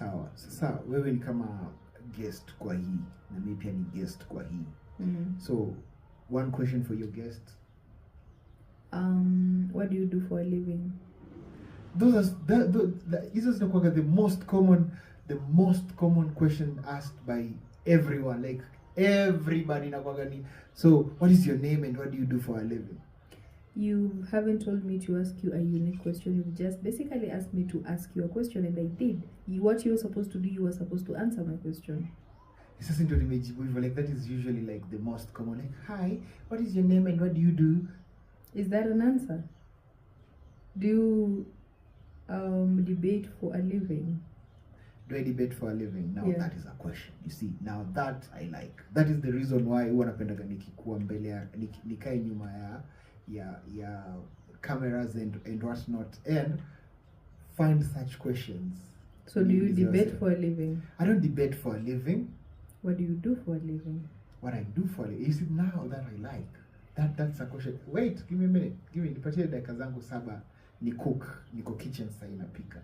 Sawa. Sasa wewe ni kama guest kwa hii na mimi pia ni guest kwa hii. So one question for your guest. What do you do for a living? Those are the most common question asked by everyone. Like everybody nakwagani. So what is your name and what do you do for a living? You haven't told me to ask you a unique question. You've just basically asked me to ask you a question, and I did. What you were supposed to do, you were supposed to answer my question. It's just into the like that is usually like the most common. Like, hi, what is your name and what do you do? Is that an answer? Do you debate for a living? Do I debate for a living? Now Yeah. that is a question. You see, now that I like. That is the reason why huwa napendaga nikikuwa mbele ya nikae nyuma ya cameras and what not and find such questions. So do you debate for a living? I don't debate for a living. What do you do for a living? What I do for a living. Is it now that I like? That's a question. Wait, give me a minute. Nipatie dakika zangu 7 ni cook, niko kitchen sasa inapika.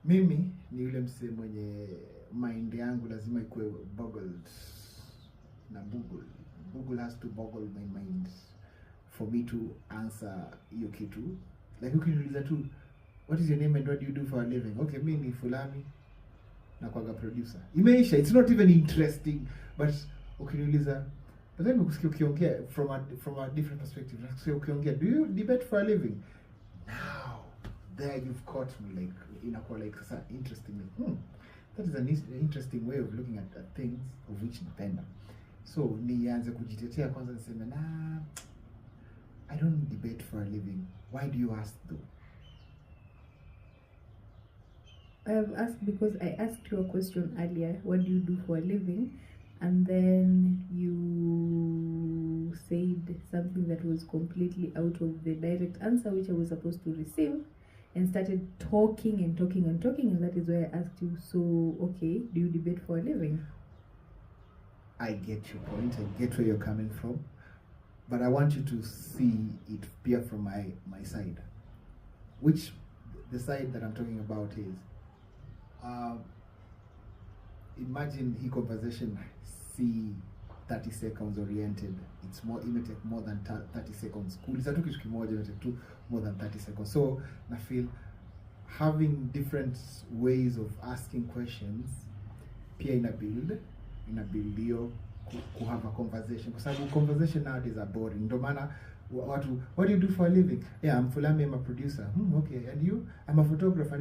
Mimi ni yule msee mwenye mind yangu lazima ikuwe boggled na Google. Google has to boggle my mind for me to answer hiyo kitu. Like ukiniuliza tu, what is your name and what do you do for a living? Okay, mimi ni fulani na kwaga producer. Imeisha. It's not even interesting, but ukiniuliza, but then ukusikia ukiongea from a different perspective. Ukusikia ukiongea, do you debate for a living? Now, there you've caught me, like inakuwa like sasa interesting. That is an interesting way of looking at things of which depend. So nianze kujitetea kwanza niseme I don't debate for a living. Why do you ask though? I have asked because I asked you a question earlier. What do you do for a living? And then you said something that was completely out of the direct answer which I was supposed to receive, and started talking, and that is why I asked you, so okay, do you debate for a living? I get your point. I get where you're coming from. But I want you to see it appear from my side. Which the side that I'm talking about is, imagine hii conversation see 30 seconds oriented. It may take more than 30 seconds. Kuuliza tu kitu kimoja may take more than 30 seconds. So I feel having different ways of asking questions pia ina build hiyo to have a conversation, kwa sababu conversation nowadays are boring. Ndio maana watu, what do you do for a living? Yeah, I'm Fulani, I'm a producer. Okay, and you? I'm a photographer.